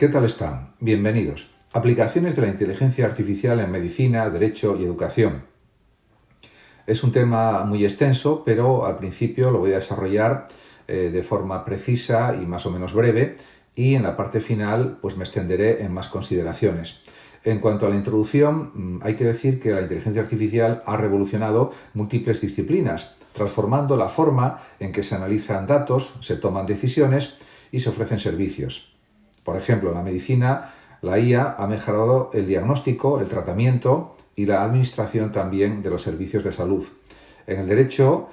¿Qué tal están? Bienvenidos. Aplicaciones de la inteligencia artificial en medicina, derecho y educación. Es un tema muy extenso, pero al principio lo voy a desarrollar de forma precisa y más o menos breve, y en la parte final pues me extenderé en más consideraciones. En cuanto a la introducción, hay que decir que la inteligencia artificial ha revolucionado múltiples disciplinas, transformando la forma en que se analizan datos, se toman decisiones y se ofrecen servicios. Por ejemplo, en la medicina, la IA ha mejorado el diagnóstico, el tratamiento y la administración también de los servicios de salud. En el derecho,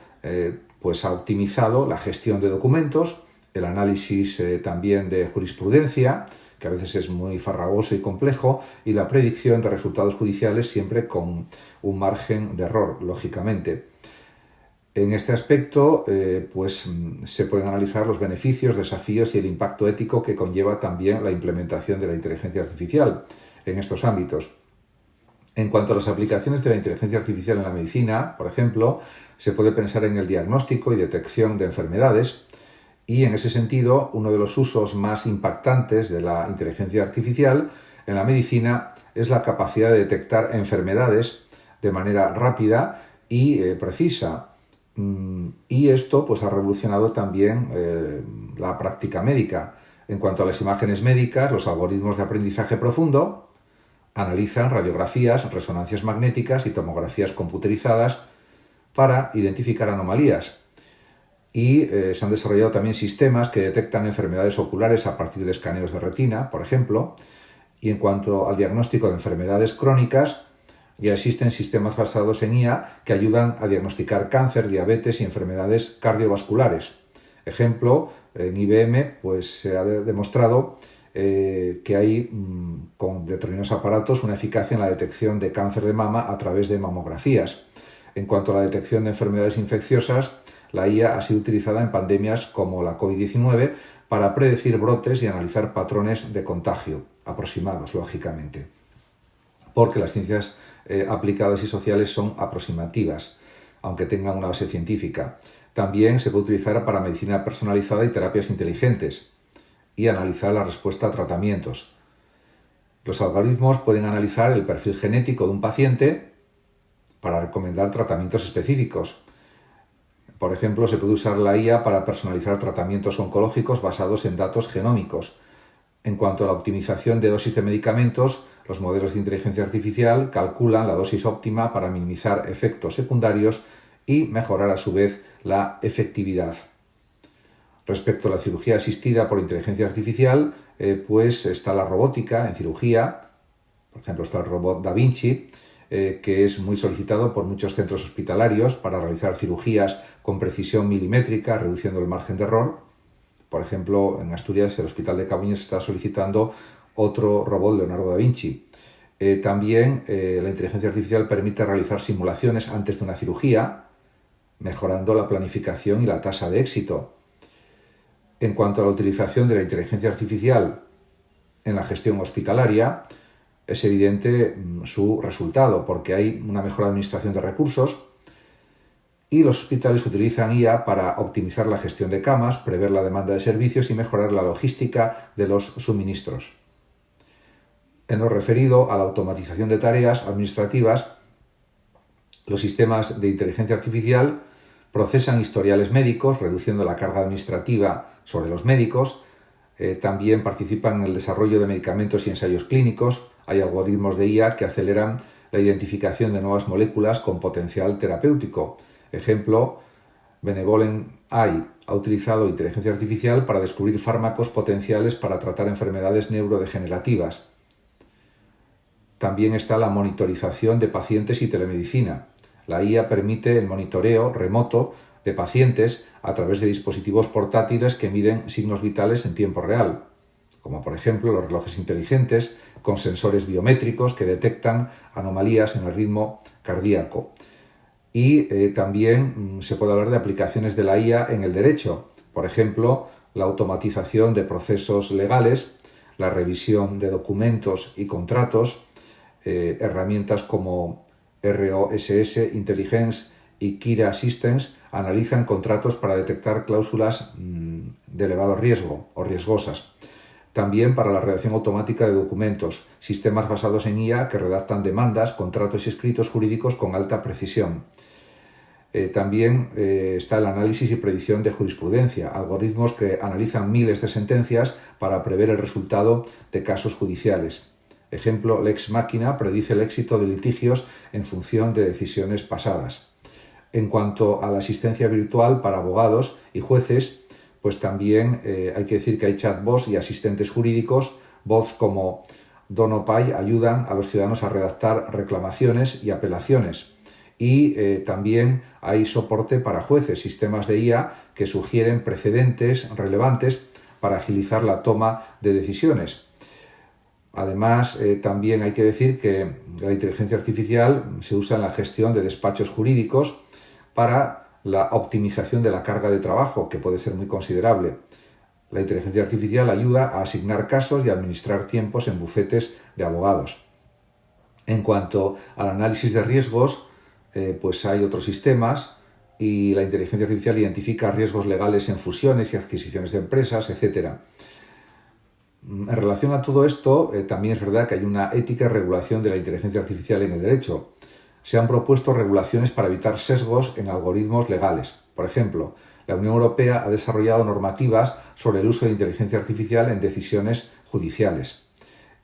pues ha optimizado la gestión de documentos, el análisis también de jurisprudencia, que a veces es muy farragoso y complejo, y la predicción de resultados judiciales siempre con un margen de error, lógicamente. En este aspecto, se pueden analizar los beneficios, desafíos y el impacto ético que conlleva también la implementación de la inteligencia artificial en estos ámbitos. En cuanto a las aplicaciones de la inteligencia artificial en la medicina, por ejemplo, se puede pensar en el diagnóstico y detección de enfermedades, y en ese sentido, uno de los usos más impactantes de la inteligencia artificial en la medicina es la capacidad de detectar enfermedades de manera rápida y precisa. Y esto pues, ha revolucionado también la práctica médica. En cuanto a las imágenes médicas, los algoritmos de aprendizaje profundo analizan radiografías, resonancias magnéticas y tomografías computerizadas para identificar anomalías. Y se han desarrollado también sistemas que detectan enfermedades oculares a partir de escaneos de retina, por ejemplo. Y en cuanto al diagnóstico de enfermedades crónicas, ya existen sistemas basados en IA que ayudan a diagnosticar cáncer, diabetes y enfermedades cardiovasculares. Ejemplo, en IBM pues, se ha demostrado que hay con determinados aparatos una eficacia en la detección de cáncer de mama a través de mamografías. En cuanto a la detección de enfermedades infecciosas, la IA ha sido utilizada en pandemias como la COVID-19 para predecir brotes y analizar patrones de contagio, aproximados, lógicamente, porque las ciencias aplicadas y sociales son aproximativas, aunque tengan una base científica. También se puede utilizar para medicina personalizada y terapias inteligentes y analizar la respuesta a tratamientos. Los algoritmos pueden analizar el perfil genético de un paciente para recomendar tratamientos específicos. Por ejemplo, se puede usar la IA para personalizar tratamientos oncológicos basados en datos genómicos. En cuanto a la optimización de dosis de medicamentos, los modelos de inteligencia artificial calculan la dosis óptima para minimizar efectos secundarios y mejorar a su vez la efectividad. Respecto a la cirugía asistida por inteligencia artificial, pues está la robótica en cirugía. Por ejemplo, está el robot Da Vinci, que es muy solicitado por muchos centros hospitalarios para realizar cirugías con precisión milimétrica, reduciendo el margen de error. Por ejemplo, en Asturias, el Hospital de Cabuñes está solicitando otro robot Leonardo da Vinci. También la inteligencia artificial permite realizar simulaciones antes de una cirugía, mejorando la planificación y la tasa de éxito. En cuanto a la utilización de la inteligencia artificial en la gestión hospitalaria, es evidente su resultado, porque hay una mejor administración de recursos y los hospitales utilizan IA para optimizar la gestión de camas, prever la demanda de servicios y mejorar la logística de los suministros. En lo referido a la automatización de tareas administrativas, los sistemas de inteligencia artificial procesan historiales médicos, reduciendo la carga administrativa sobre los médicos. También participan en el desarrollo de medicamentos y ensayos clínicos. Hay algoritmos de IA que aceleran la identificación de nuevas moléculas con potencial terapéutico. Ejemplo, Benevolent AI ha utilizado inteligencia artificial para descubrir fármacos potenciales para tratar enfermedades neurodegenerativas. También está la monitorización de pacientes y telemedicina. La IA permite el monitoreo remoto de pacientes a través de dispositivos portátiles que miden signos vitales en tiempo real, como por ejemplo los relojes inteligentes con sensores biométricos que detectan anomalías en el ritmo cardíaco. Y también se puede hablar de aplicaciones de la IA en el derecho, por ejemplo, la automatización de procesos legales, la revisión de documentos y contratos, herramientas como ROSS Intelligence y Kira Systems analizan contratos para detectar cláusulas de elevado riesgo o riesgosas. También para la redacción automática de documentos, sistemas basados en IA que redactan demandas, contratos y escritos jurídicos con alta precisión. También está el análisis y predicción de jurisprudencia, algoritmos que analizan miles de sentencias para prever el resultado de casos judiciales. Ejemplo, Lex Machina predice el éxito de litigios en función de decisiones pasadas. En cuanto a la asistencia virtual para abogados y jueces, pues también hay que decir que hay chatbots y asistentes jurídicos. Bots como DonoPay ayudan a los ciudadanos a redactar reclamaciones y apelaciones. Y también hay soporte para jueces, sistemas de IA que sugieren precedentes relevantes para agilizar la toma de decisiones. Además, también hay que decir que la inteligencia artificial se usa en la gestión de despachos jurídicos para la optimización de la carga de trabajo, que puede ser muy considerable. La inteligencia artificial ayuda a asignar casos y a administrar tiempos en bufetes de abogados. En cuanto al análisis de riesgos, pues hay otros sistemas y la inteligencia artificial identifica riesgos legales en fusiones y adquisiciones de empresas, etc. En relación a todo esto, también es verdad que hay una ética y regulación de la inteligencia artificial en el derecho. Se han propuesto regulaciones para evitar sesgos en algoritmos legales. Por ejemplo, la Unión Europea ha desarrollado normativas sobre el uso de inteligencia artificial en decisiones judiciales.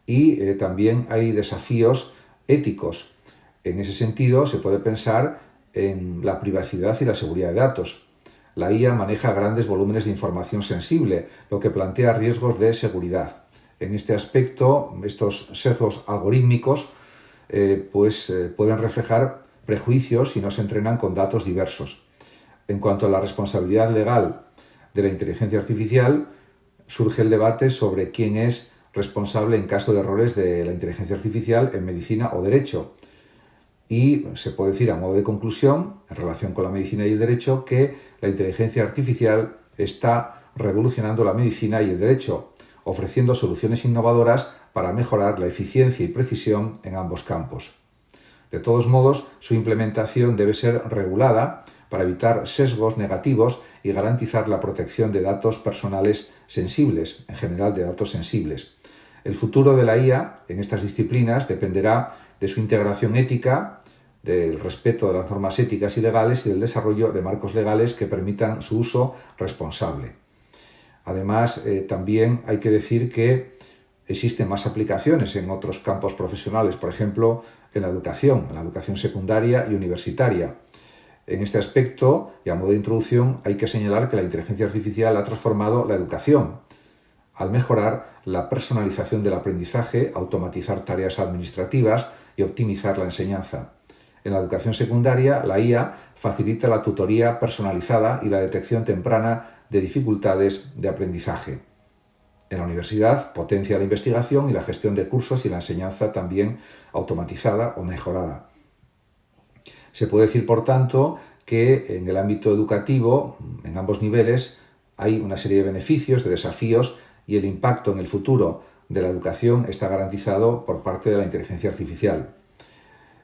Y también hay desafíos éticos. En ese sentido, se puede pensar en la privacidad y la seguridad de datos. La IA maneja grandes volúmenes de información sensible, lo que plantea riesgos de seguridad. En este aspecto, estos sesgos algorítmicos pueden reflejar prejuicios si no se entrenan con datos diversos. En cuanto a la responsabilidad legal de la inteligencia artificial, surge el debate sobre quién es responsable en caso de errores de la inteligencia artificial en medicina o derecho. Y se puede decir a modo de conclusión, en relación con la medicina y el derecho, que la inteligencia artificial está revolucionando la medicina y el derecho, ofreciendo soluciones innovadoras para mejorar la eficiencia y precisión en ambos campos. De todos modos, su implementación debe ser regulada para evitar sesgos negativos y garantizar la protección de datos personales sensibles, en general de datos sensibles. El futuro de la IA en estas disciplinas dependerá de su integración ética, del respeto de las normas éticas y legales y del desarrollo de marcos legales que permitan su uso responsable. Además, también hay que decir que existen más aplicaciones en otros campos profesionales, por ejemplo, en la educación secundaria y universitaria. En este aspecto, y a modo de introducción, hay que señalar que la inteligencia artificial ha transformado la educación, al mejorar la personalización del aprendizaje, automatizar tareas administrativas y optimizar la enseñanza. En la educación secundaria, la IA facilita la tutoría personalizada y la detección temprana de dificultades de aprendizaje. En la universidad, potencia la investigación y la gestión de cursos y la enseñanza también automatizada o mejorada. Se puede decir, por tanto, que en el ámbito educativo, en ambos niveles, hay una serie de beneficios, de desafíos, y el impacto en el futuro de la educación está garantizado por parte de la inteligencia artificial.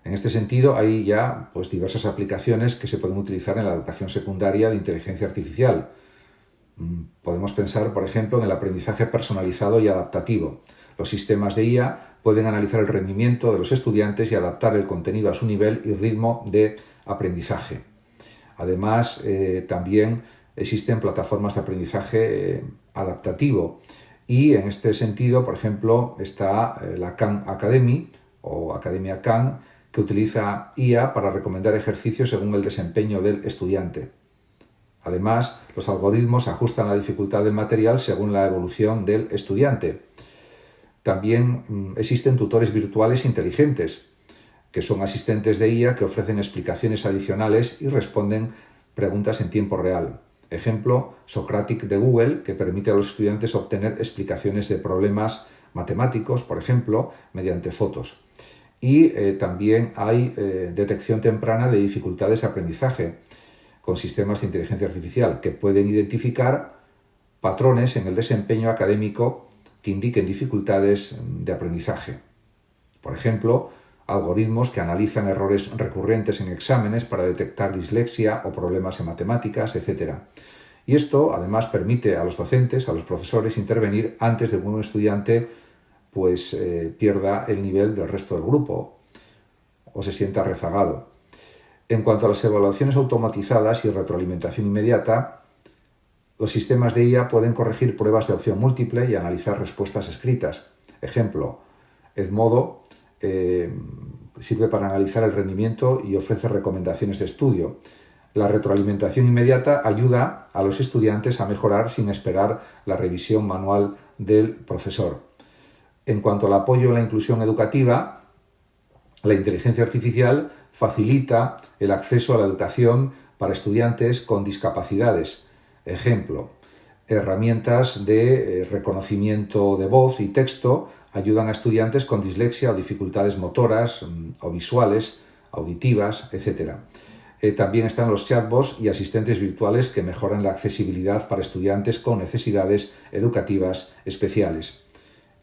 En este sentido, hay ya diversas aplicaciones que se pueden utilizar en la educación secundaria de inteligencia artificial. Podemos pensar, por ejemplo, en el aprendizaje personalizado y adaptativo. Los sistemas de IA pueden analizar el rendimiento de los estudiantes y adaptar el contenido a su nivel y ritmo de aprendizaje. Además, también existen plataformas de aprendizaje adaptativo y en este sentido, por ejemplo, está la Khan Academy o Academia Khan, que utiliza IA para recomendar ejercicios según el desempeño del estudiante. Además, los algoritmos ajustan la dificultad del material según la evolución del estudiante. También existen tutores virtuales inteligentes, que son asistentes de IA que ofrecen explicaciones adicionales y responden preguntas en tiempo real. Ejemplo, Socratic de Google, que permite a los estudiantes obtener explicaciones de problemas matemáticos, por ejemplo, mediante fotos. Y también hay detección temprana de dificultades de aprendizaje con sistemas de inteligencia artificial que pueden identificar patrones en el desempeño académico que indiquen dificultades de aprendizaje. Por ejemplo, algoritmos que analizan errores recurrentes en exámenes para detectar dislexia o problemas en matemáticas, etc. Y esto además permite a los docentes, a los profesores, intervenir antes de que un estudiante pierda el nivel del resto del grupo o se sienta rezagado. En cuanto a las evaluaciones automatizadas y retroalimentación inmediata, los sistemas de IA pueden corregir pruebas de opción múltiple y analizar respuestas escritas. Ejemplo, Edmodo sirve para analizar el rendimiento y ofrece recomendaciones de estudio. La retroalimentación inmediata ayuda a los estudiantes a mejorar sin esperar la revisión manual del profesor. En cuanto al apoyo a la inclusión educativa, la inteligencia artificial facilita el acceso a la educación para estudiantes con discapacidades. Ejemplo, herramientas de reconocimiento de voz y texto ayudan a estudiantes con dislexia o dificultades motoras o visuales, auditivas, etc. También están los chatbots y asistentes virtuales que mejoran la accesibilidad para estudiantes con necesidades educativas especiales.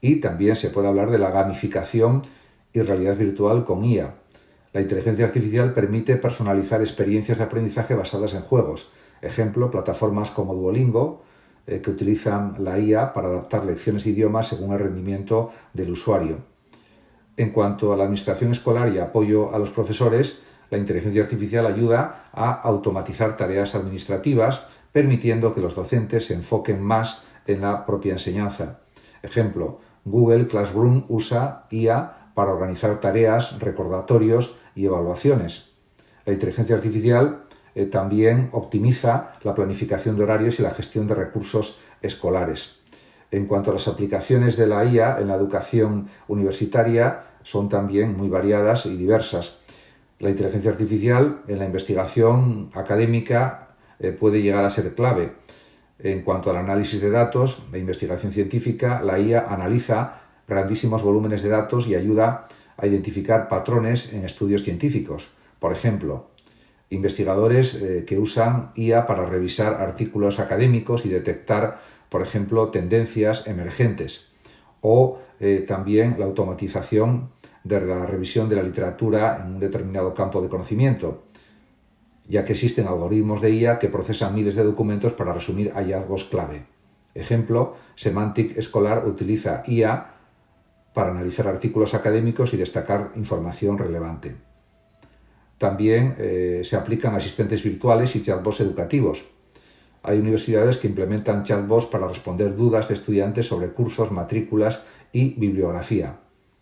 Y también se puede hablar de la gamificación y realidad virtual con IA. La inteligencia artificial permite personalizar experiencias de aprendizaje basadas en juegos. Ejemplo, plataformas como Duolingo, que utilizan la IA para adaptar lecciones de idiomas según el rendimiento del usuario. En cuanto a la administración escolar y apoyo a los profesores, la inteligencia artificial ayuda a automatizar tareas administrativas, permitiendo que los docentes se enfoquen más en la propia enseñanza. Ejemplo, Google Classroom usa IA para organizar tareas, recordatorios y evaluaciones. La inteligencia artificial también optimiza la planificación de horarios y la gestión de recursos escolares. En cuanto a las aplicaciones de la IA en la educación universitaria, son también muy variadas y diversas. La inteligencia artificial en la investigación académica puede llegar a ser clave. En cuanto al análisis de datos e investigación científica, la IA analiza grandísimos volúmenes de datos y ayuda a identificar patrones en estudios científicos. Por ejemplo, investigadores que usan IA para revisar artículos académicos y detectar, por ejemplo, tendencias emergentes. O también la automatización de la revisión de la literatura en un determinado campo de conocimiento, ya que existen algoritmos de IA que procesan miles de documentos para resumir hallazgos clave. Ejemplo, Semantic Scholar utiliza IA para analizar artículos académicos y destacar información relevante. También se aplican asistentes virtuales y chatbots educativos. Hay universidades que implementan chatbots para responder dudas de estudiantes sobre cursos, matrículas y bibliografía.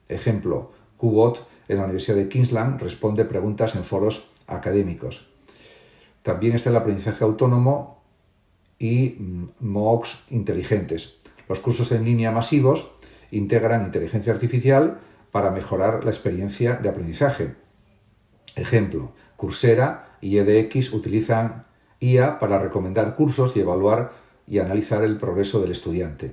Ejemplo, Qbot en la Universidad de Queensland responde preguntas en foros académicos. También está el aprendizaje autónomo y MOOCs inteligentes. Los cursos en línea masivos integran inteligencia artificial para mejorar la experiencia de aprendizaje. Ejemplo, Coursera y edX utilizan IA para recomendar cursos y evaluar y analizar el progreso del estudiante.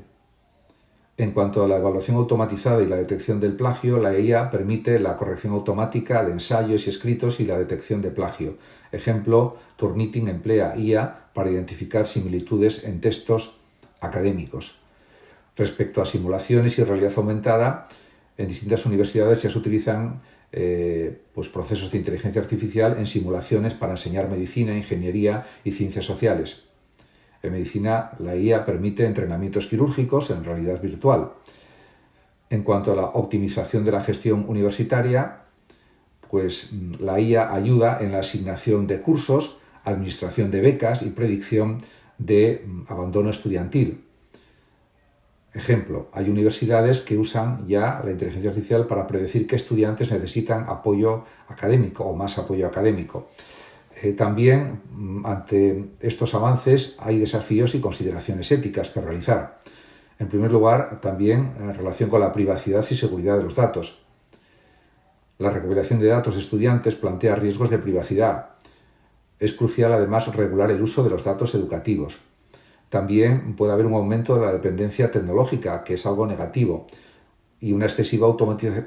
En cuanto a la evaluación automatizada y la detección del plagio, la IA permite la corrección automática de ensayos y escritos y la detección de plagio. Ejemplo, Turnitin emplea IA para identificar similitudes en textos académicos. Respecto a simulaciones y realidad aumentada, en distintas universidades ya se utilizan procesos de inteligencia artificial en simulaciones para enseñar medicina, ingeniería y ciencias sociales. En medicina, la IA permite entrenamientos quirúrgicos en realidad virtual. En cuanto a la optimización de la gestión universitaria, la IA ayuda en la asignación de cursos, administración de becas y predicción de abandono estudiantil. Ejemplo, hay universidades que usan ya la inteligencia artificial para predecir qué estudiantes necesitan apoyo académico o más apoyo académico. También, ante estos avances, hay desafíos y consideraciones éticas que realizar. En primer lugar, también en relación con la privacidad y seguridad de los datos. La recopilación de datos de estudiantes plantea riesgos de privacidad. Es crucial, además, regular el uso de los datos educativos. También puede haber un aumento de la dependencia tecnológica, que es algo negativo, y una excesiva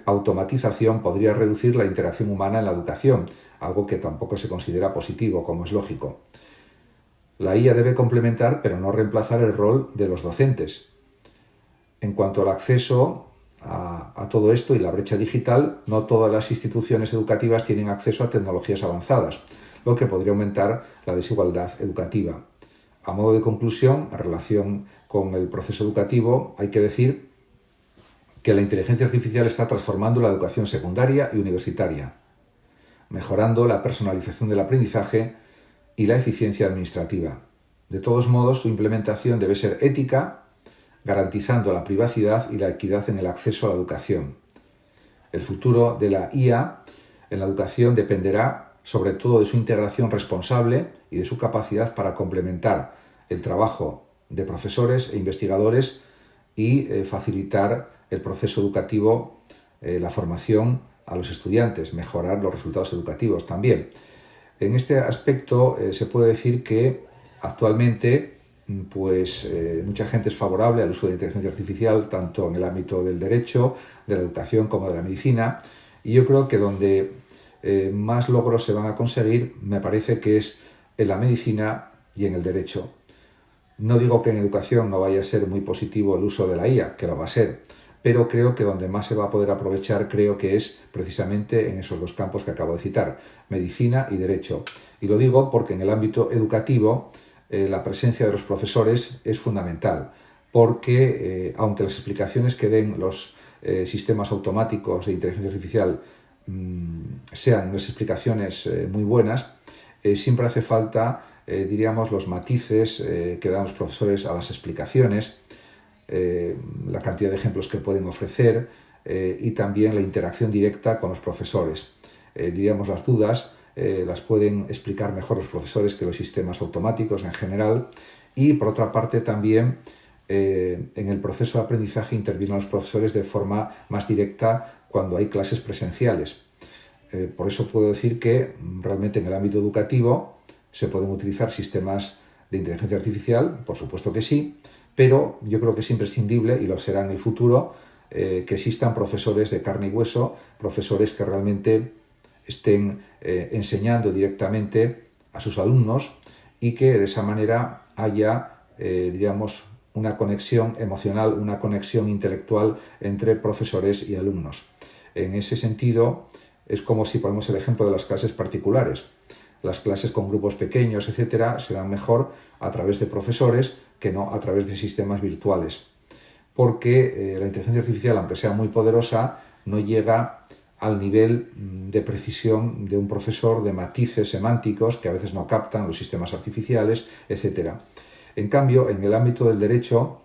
automatización podría reducir la interacción humana en la educación, algo que tampoco se considera positivo, como es lógico. La IA debe complementar, pero no reemplazar el rol de los docentes. En cuanto al acceso a todo esto y la brecha digital, no todas las instituciones educativas tienen acceso a tecnologías avanzadas, lo que podría aumentar la desigualdad educativa. A modo de conclusión, en relación con el proceso educativo, hay que decir que la inteligencia artificial está transformando la educación secundaria y universitaria, mejorando la personalización del aprendizaje y la eficiencia administrativa. De todos modos, su implementación debe ser ética, garantizando la privacidad y la equidad en el acceso a la educación. El futuro de la IA en la educación dependerá sobre todo de su integración responsable y de su capacidad para complementar el trabajo de profesores e investigadores y facilitar el proceso educativo, la formación a los estudiantes, mejorar los resultados educativos también. En este aspecto se puede decir que actualmente mucha gente es favorable al uso de la inteligencia artificial tanto en el ámbito del derecho, de la educación como de la medicina, y yo creo que donde más logros se van a conseguir me parece que es en la medicina y en el derecho. No digo que en educación no vaya a ser muy positivo el uso de la IA, que lo va a ser, pero creo que donde más se va a poder aprovechar creo que es precisamente en esos dos campos que acabo de citar, medicina y derecho. Y lo digo porque en el ámbito educativo la presencia de los profesores es fundamental, porque aunque las explicaciones que den los sistemas automáticos de inteligencia artificial sean unas explicaciones muy buenas, siempre hace falta, diríamos, los matices que dan los profesores a las explicaciones, la cantidad de ejemplos que pueden ofrecer y también la interacción directa con los profesores. Diríamos, las dudas las pueden explicar mejor los profesores que los sistemas automáticos en general, y por otra parte también en el proceso de aprendizaje intervienen los profesores de forma más directa cuando hay clases presenciales. Por eso puedo decir que realmente en el ámbito educativo se pueden utilizar sistemas de inteligencia artificial, por supuesto que sí, pero yo creo que es imprescindible, y lo será en el futuro, que existan profesores de carne y hueso, profesores que realmente estén enseñando directamente a sus alumnos y que de esa manera haya, diríamos, una conexión emocional, una conexión intelectual entre profesores y alumnos. En ese sentido, es como si ponemos el ejemplo de las clases particulares. Las clases con grupos pequeños, etcétera, se dan mejor a través de profesores que no a través de sistemas virtuales. Porque la inteligencia artificial, aunque sea muy poderosa, no llega al nivel de precisión de un profesor, de matices semánticos que a veces no captan los sistemas artificiales, etcétera. En cambio, en el ámbito del derecho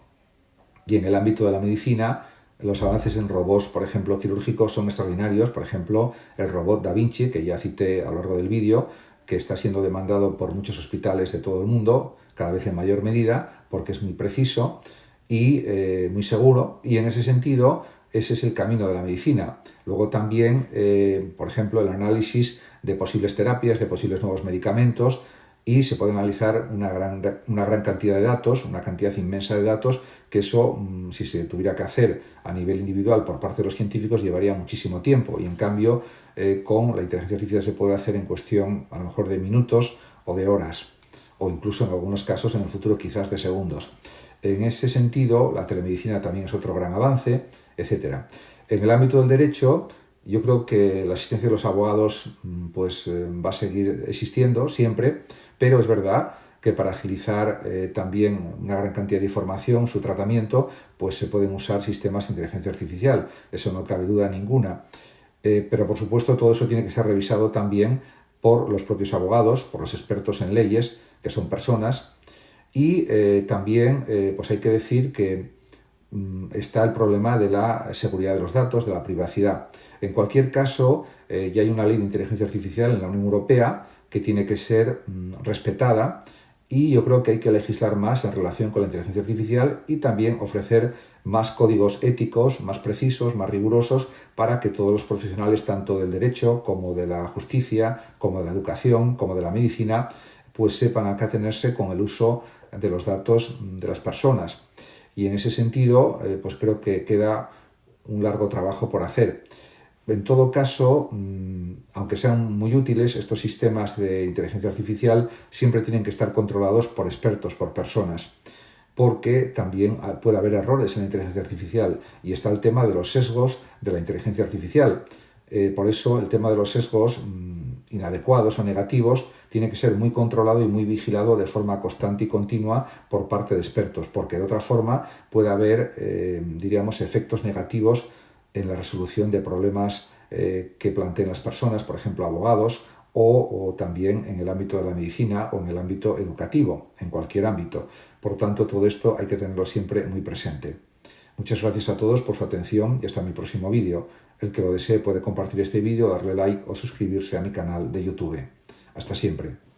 y en el ámbito de la medicina, los avances en robots, por ejemplo, quirúrgicos son extraordinarios. Por ejemplo, el robot Da Vinci, que ya cité a lo largo del vídeo, que está siendo demandado por muchos hospitales de todo el mundo, cada vez en mayor medida, porque es muy preciso y muy seguro, y en ese sentido ese es el camino de la medicina. Luego también, por ejemplo, el análisis de posibles terapias, de posibles nuevos medicamentos, y se puede analizar una gran cantidad de datos, una cantidad inmensa de datos, que eso, si se tuviera que hacer a nivel individual por parte de los científicos, llevaría muchísimo tiempo, y en cambio con la inteligencia artificial se puede hacer en cuestión a lo mejor de minutos o de horas, o incluso en algunos casos en el futuro quizás de segundos. En ese sentido, la telemedicina también es otro gran avance, etc. En el ámbito del derecho, yo creo que la asistencia de los abogados va a seguir existiendo siempre, pero es verdad que para agilizar también una gran cantidad de información, su tratamiento, pues se pueden usar sistemas de inteligencia artificial, eso no cabe duda ninguna. Pero por supuesto todo eso tiene que ser revisado también por los propios abogados, por los expertos en leyes, que son personas, y también pues hay que decir que está el problema de la seguridad de los datos, de la privacidad. En cualquier caso, ya hay una ley de inteligencia artificial en la Unión Europea que tiene que ser respetada, y yo creo que hay que legislar más en relación con la inteligencia artificial y también ofrecer más códigos éticos, más precisos, más rigurosos, para que todos los profesionales, tanto del derecho como de la justicia, como de la educación, como de la medicina, pues sepan a qué atenerse con el uso de los datos de las personas. Y en ese sentido, pues creo que queda un largo trabajo por hacer. En todo caso, aunque sean muy útiles, estos sistemas de inteligencia artificial siempre tienen que estar controlados por expertos, por personas, porque también puede haber errores en la inteligencia artificial, y está el tema de los sesgos de la inteligencia artificial. Por eso el tema de los sesgos inadecuados o negativos tiene que ser muy controlado y muy vigilado de forma constante y continua por parte de expertos, porque de otra forma puede haber, diríamos, efectos negativos en la resolución de problemas que planteen las personas, por ejemplo, abogados, o también en el ámbito de la medicina o en el ámbito educativo, en cualquier ámbito. Por tanto, todo esto hay que tenerlo siempre muy presente. Muchas gracias a todos por su atención y hasta mi próximo vídeo. El que lo desee puede compartir este vídeo, darle like o suscribirse a mi canal de YouTube. Hasta siempre.